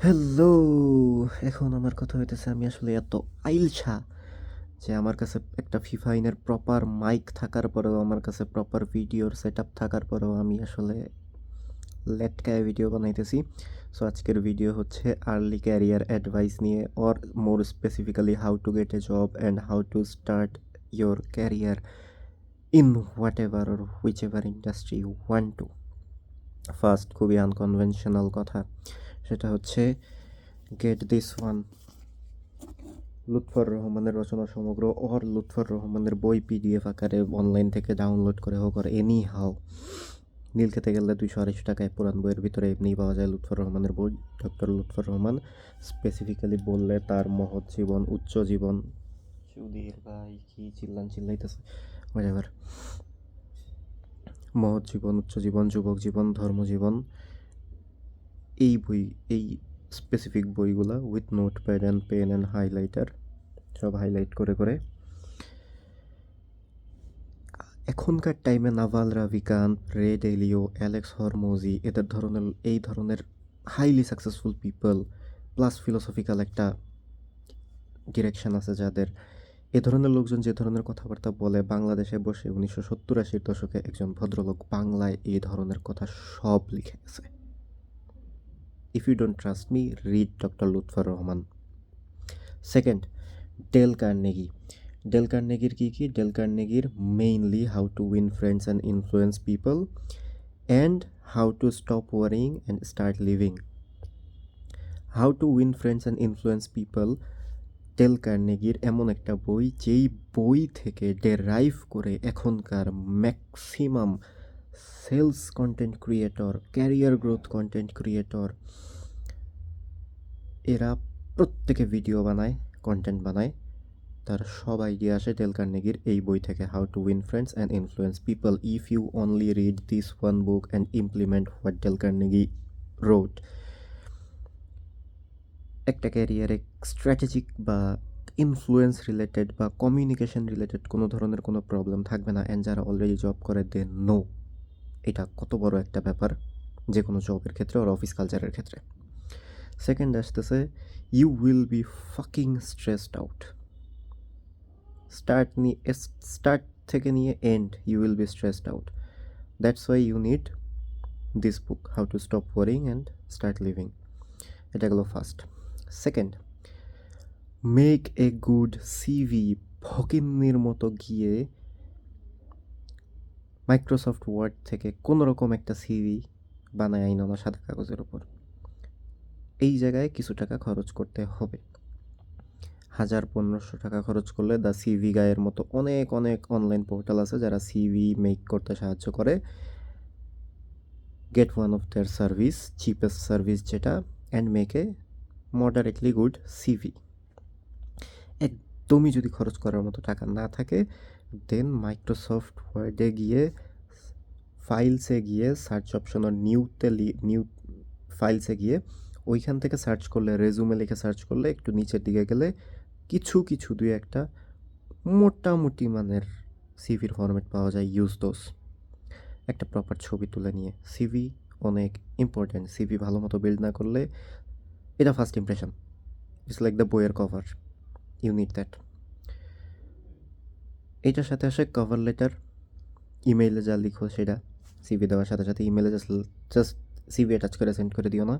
Hello! এখন আমার কথা হইতেছে আমি আসলে এত আইলছা যে আমার কাছে একটা ফিফা ইনের প্রপার মাইক থাকার পরেও আমার কাছে প্রপার ভিডিওর সেটআপ থাকার পরেও আমি আসলে লেটকায় ভিডিও বানাইতেছি। সো আজকের ভিডিও হচ্ছে আর্লি ক্যারিয়ার অ্যাডভাইস নিয়ে or more specifically how to get a job and how to start your career in whatever or whichever industry you want to. First খুবই আনকনভেনশনাল কথা, সেটা হচ্ছে গেট দিস ওয়ান, লুৎফর রহমানের রচনা সমগ্র or Lutfur রহমানের বই PDF আকারে অনলাইন থেকে ডাউনলোড করে হোক আর এনি হাও নীল খেতে গেলে 200-250 টাকায় পুরান বইয়ের ভিতরে এমনিই পাওয়া যায় লুৎফর রহমানের বই। ডক্টর লুৎফর রহমান স্পেসিফিক্যালি বললে তার মহৎ জীবন, উচ্চ জীবন, সুধীর ভাই কি চিল্লাইতেছে, হোয়াটএভার, মহৎ জীবন, উচ্চ জীবন, যুবক জীবন, ধর্মজীবন, এই বই, এই স্পেসিফিক বইগুলা with notepad and pen and highlighter সব হাইলাইট করে করে এখনকার টাইমে নাভাল রাভিকান্ত, রে ডেলিও, অ্যালেক্স হরমোজি এই ধরনের highly successful people plus philosophical একটা ডিরেকশন আছে যাদের, এ ধরনের লোকজন যে ধরনের কথাবার্তা বলে, বাংলাদেশে বসে 1970-80 দশকে একজন ভদ্রলোক বাংলায় এই ধরনের কথা সব লিখে গেছে। If you don't trust me, read doctor Lutfor Rahman. Second, Dale Carnegie. Dale কার্নেগির কি ডেল কার্নেগির mainly how to win friends and influence people and how to stop worrying and start living. How to win friends and influence people Dale কার্নেগির এমন একটা বই যেই বই থেকে ডেরাইভ করে এখনকার maximum sales content creator, career growth content creator, এরা প্রত্যেকে ভিডিও বানায়, কন্টেন্ট বানায়, তার সব আইডিয়া আসে ডেল কার্নেগির এই বই থেকে, how to win friends and influence people. If you only read this one book and implement what Dale Carnegie wrote, একটা ক্যারিয়ারে স্ট্র্যাটেজিক বা ইনফ্লুয়েন্স রিলেটেড বা কমিউনিকেশন রিলেটেড কোনো ধরনের কোনো প্রবলেম থাকবে না। অ্যান্ড যারা অলরেডি জব করে দে নো এটা কত বড় একটা ব্যাপার যে কোনো জবের ক্ষেত্রে ওর অফিস কালচারের ক্ষেত্রে। সেকেন্ড আসতেছে, you will be fucking stressed out. Start থেকে নিয়ে end you will be stressed out. That's why you need this book, how to stop worrying and start living. এটা গেলো first. Second, make a good CV. ফকিন্নির মতো গিয়ে Microsoft word থেকে কোনো রকম একটা সিভি বানায় আইন না সাদা কাগজের উপর। এই জায়গায় কিছু টাকা খরচ করতে হবে। 1000-1500 টাকা খরচ করলে দ্য সিভি গায়ের মতো অনেক অনেক অনলাইন পোর্টাল আছে যারা সিভি মেক করতে সাহায্য করে। Get one of their service, cheapest service যেটা, and make a moderately good CV. একদমই যদি খরচ করার মতো টাকা না থাকে, দেন মাইক্রোসফট ওয়ার্ডে গিয়ে ফাইলসে গিয়ে সার্চ অপশনের নিউ ফাইলসে গিয়ে ওইখান থেকে সার্চ করলে, রেজুমে লিখে সার্চ করলে একটু নিচের দিকে গেলে কিছু দুই একটা মোটামুটি মানের সিভির ফরম্যাট পাওয়া যায়। ইউজ দোস। একটা প্রপার ছবি তুলে নিয়ে, সিভি অনেক ইম্পর্ট্যান্ট। সিভি ভালো মতো বিল্ড না করলে, এটা first impression, it's like the বইয়ের কভার, ইউ নিড দ্যাট। এইটার সাথে আসে কভার লেটার। ইমেইলে যা লিখো সেটা সিভি দেওয়ার সাথে সাথে ইমেইলে জাস্ট সিভি অ্যাটাচ করে সেন্ড করে দিও না।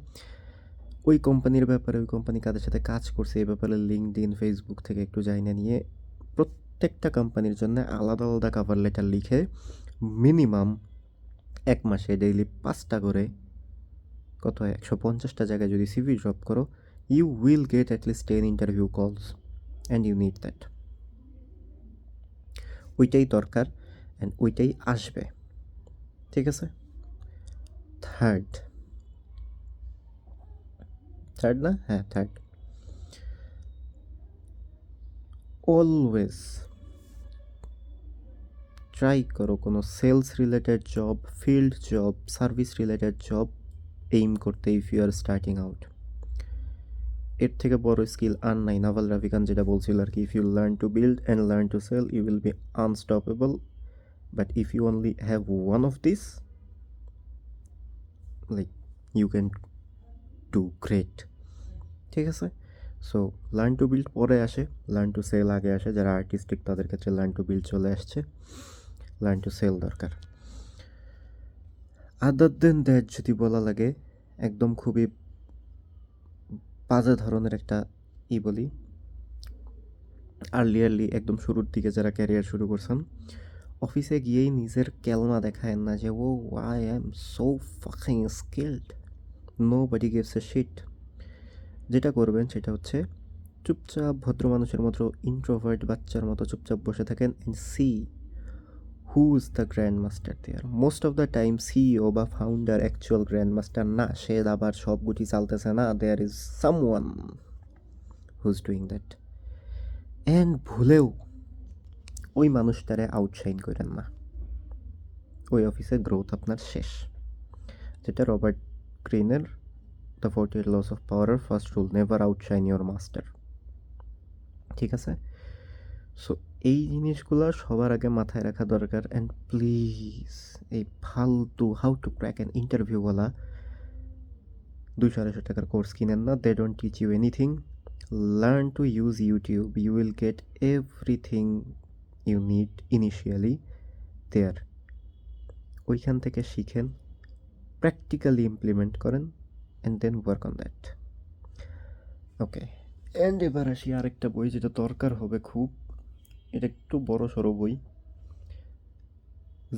ওই কোম্পানির ব্যাপারে, ওই কোম্পানি কাদের সাথে কাজ করছে এই ব্যাপারে লিঙ্কডইন, ফেসবুক থেকে একটু জানিয়ে নিয়ে প্রত্যেকটা কোম্পানির জন্য আলাদা আলাদা কভার লেটার লিখে মিনিমাম 1 মাসে ডেইলি 5টা করে, কত হয়, 150টা জায়গায় যদি সিভি ড্রপ করো, you will get at least 10 interview calls and you need that. ওইটাই দরকার অ্যান্ড ওইটাই আসবে, ঠিক আছে? থার্ড, থার্ড না, হ্যাঁ থার্ড, অলওয়েজ ট্রাই করো কোনো sales related job, field job, service related job aim করতে if you are starting out. এর থেকে বড় স্কিল আর নাই। নাভাল রাভিকান যেটা বলছিল আর কি, if you learn to build and learn to sell you will be unstoppable, but if you only have one of this, like, you can do great. ঠিক আছে? সো লার্ন টু বিল্ড পরে আসে, learn to sell আগে আসে। যারা artistic তাদের ক্ষেত্রে learn to build চলে আসছে, লার্ন টু সেল দরকার। আদার দেন দ্যাট যদি বলা লাগে, একদম খুবই বাজে ধরনের একটা বলি, আর্লি একদম শুরুর দিকে যারা ক্যারিয়ার শুরু করছেন, অফিসে গিয়েই নিজের ক্যালমা দেখায়েন না যে oh I am so fucking skilled, nobody gives a shit. যেটা করবেন সেটা হচ্ছে চুপচাপ ভদ্র মানুষের মতো, ইন্ট্রোভার্ট বাচ্চার মতো চুপচাপ বসে থাকেন and see who is the grand master there. Most of the time CEO বা ফাউন্ডার অ্যাকচুয়াল গ্র্যান্ড মাস্টার না, সে আবার সব গুটি চালতেছে না, there is someone who is doing that. And ভুলেও ওই মানুষটারে আউটশাইন করেন না, ওই অফিসে গ্রোথ আপনার শেষ। যেটা রবার্ট গ্রিনের দ্য 48 লস অফ পাওয়ারের first rule, never আউটশাইন your master. ঠিক আছে? সো এই জিনিসগুলো সবার আগে মাথায় রাখা দরকার। অ্যান্ড প্লিজ এই ফালতু হাউ টু ক্র্যাক অ্যান ইন্টারভিউওয়ালা 200-250 টাকার কোর্স কিনেন না, they don't teach you anything. Learn to use YouTube, you will get everything you need initially there. ওইখান থেকে শিখেন, প্র্যাকটিক্যালি ইমপ্লিমেন্ট করেন, and then work on that. Okay, and এবার আসি আরেকটা বই যেটা দরকার হবে খুব, এটা একটু বড় সড়ো বই,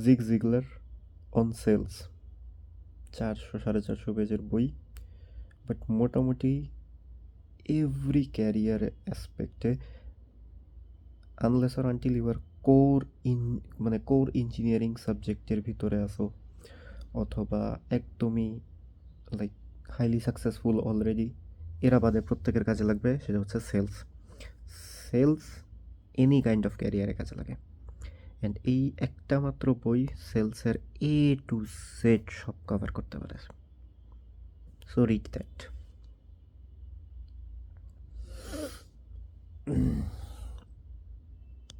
জিগ জিগলার অন সেলস। 400-450 পেজের বই, বাট মোটামুটি এভরি ক্যারিয়ার অ্যাসপেক্টে, আনলেস আর আনটিল ইউ আর কোর মানে কোর ইঞ্জিনিয়ারিং সাবজেক্টের ভিতরে আসো, অথবা একদমই লাইক হাইলি সাকসেসফুল অলরেডি, এরা বাদে প্রত্যেকের কাজে লাগবে, সেটা হচ্ছে sales. Sales any kind of ক্যারিয়ারে কাজে লাগে। অ্যান্ড এই একটা মাত্র বই সেলসের A to Z সব কভার করতে পারে। So read that.